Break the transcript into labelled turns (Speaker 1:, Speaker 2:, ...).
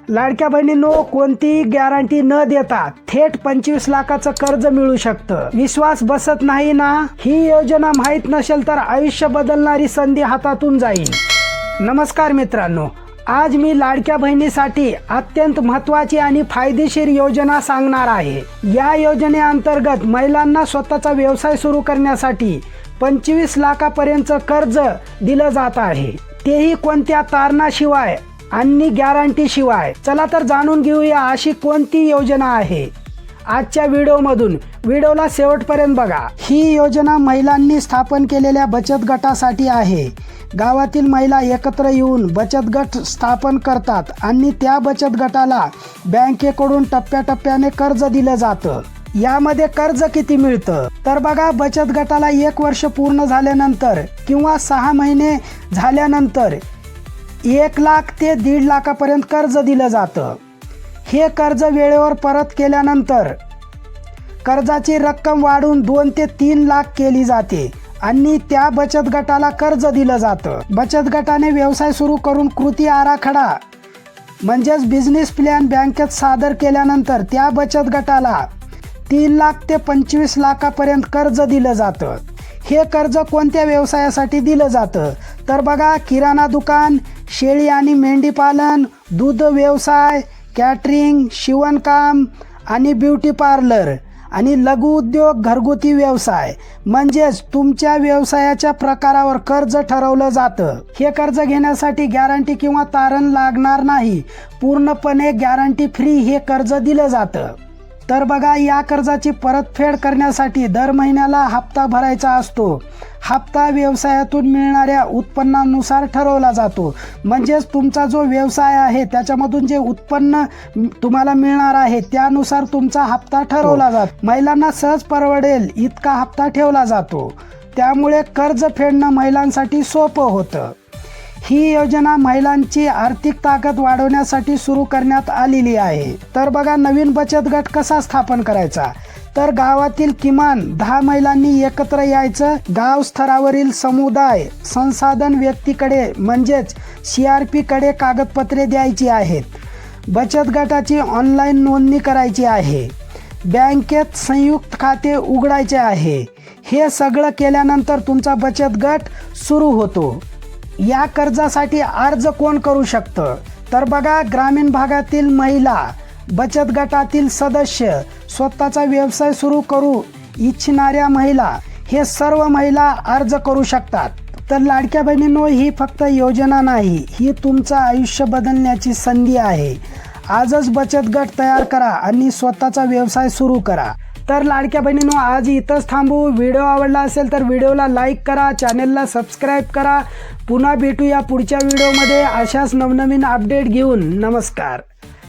Speaker 1: लाडक्या बहिणींनो, कोणतीही गॅरंटी न देता थेट 25 लाखाचं कर्ज मिळू शकतं। विश्वास बसत नाही ना? ही योजना माहीत नसेल तर आयुष्य बदलणारी संधी हातातून जाईल। नमस्कार मित्रांनो, आज मी लाडक्या बहिणीसाठी अत्यंत महत्त्वाची आणि फायदेशीर योजना सांगणार आहे। या योजनेअंतर्गत महिलांना स्वतःचा व्यवसाय सुरू करण्यासाठी 25 लाखापर्यंत कर्ज दिलं जात आहे, तेही कोणत्या तारणाशिवाय आणि गॅरंटी शिवाय। चला तर जाणून घेऊया अशी कोणती योजना आहे आजच्या व्हिडिओला शेवटपर्यंत बघा। ही योजना महिलांनी स्थापन केलेल्या बचत गटासाठी आहे। गावातील महिला एकत्र येऊन बचत गट स्थापन करतात आणि त्या बचत गटाला बँकेकडून टप्प्याटप्प्याने कर्ज दिलं जातं। यामध्ये कर्ज किती मिळतं तर बघा, बचत गटाला 1 वर्ष पूर्ण झाल्यानंतर किंवा 6 महिने झाल्यानंतर 1 लाख ते 1.5 लाखापर्यंत कर्ज दिलं जातं। हे कर्ज वेळेवर परत केल्यानंतर कर्जाची रक्कम वाढून 2 ते 3 लाख केली जाते आणि त्या बचत गटाला कर्ज दिलं जातं। बचत गटाने व्यवसाय सुरू करून कृती आराखडा म्हणजेच बिझनेस प्लॅन बँकेत सादर केल्यानंतर त्या बचत गटाला 3 लाख ते 25 लाखापर्यंत कर्ज दिलं जातं। हे कर्ज कोणत्या व्यवसायासाठी दिलं जातं तर बघा, किराणा दुकान, शेळी आणि मेंढी पालन, दूध व्यवसाय, कॅटरिंग, शिवणकाम आणि ब्युटी पार्लर आणि लघु उद्योग, घरगुती व्यवसाय म्हणजेच तुमच्या व्यवसायाच्या प्रकारावर कर्ज ठरवलं जातं। हे कर्ज घेण्यासाठी गॅरंटी किंवा तारण लागणार नाही, पूर्णपणे गॅरंटी फ्री हे कर्ज दिलं जातं। तर बघा, या कर्जाची परतफेड करण्यासाठी दर महिन्याला हप्ता भरायचा असतो। हप्ता व्यवसायातून मिळणाऱ्या उत्पन्नानुसार ठरवला जातो, म्हणजेच तुमचा जो व्यवसाय आहे त्याच्यामधून जे उत्पन्न तुम्हाला मिळणार आहे त्यानुसार तुमचा हप्ता ठरवला जातो। महिलांना सहज परवडेल इतका हप्ता ठेवला जातो, त्यामुळे कर्ज फेडणं महिलांसाठी सोपं होतं। ही योजना महिलांची आर्थिक ताकद वाढवण्यासाठी सुरू करण्यात आलेली आहे। तर बघा, नवीन बचत गट कसा स्थापन करायचा तर गावातील किमान 10 महिलांनी एकत्र यायचं। गाव स्तरावरील समुदाय संसाधन व्यक्तीकडे म्हणजेच CRP कडे कागदपत्रे द्यायची आहेत। बचत गटाची ऑनलाईन नोंदणी करायची आहे। बँकेत संयुक्त खाते उघडायचे आहे। हे सगळं केल्यानंतर तुमचा बचत गट सुरू होतो। या कर्जासाठी अर्ज कोण करू शकतं तर बघा, ग्रामीण भागातील महिला, बचत गटातील सदस्य, स्वतःचा व्यवसाय सुरू करू इच्छिणाऱ्या महिला, हे सर्व महिला अर्ज करू शकतात। तर लाडक्या बहिणींनो, ही फक्त योजना नाही, ही तुमचं आयुष्य बदलण्याची संधी आहे। आजच बचत गट तयार करा आणि स्वतःचा व्यवसाय सुरू करा। तर लाडक्या बहिणींनो, आज इथंच थांबू। व्हिडिओ आवडला असेल तर व्हिडिओला लाईक करा, चॅनेलला सबस्क्राईब करा। पुन्हा भेटूया पुढच्या व्हिडिओमध्ये अशाच नवनवीन अपडेट घेऊन। नमस्कार।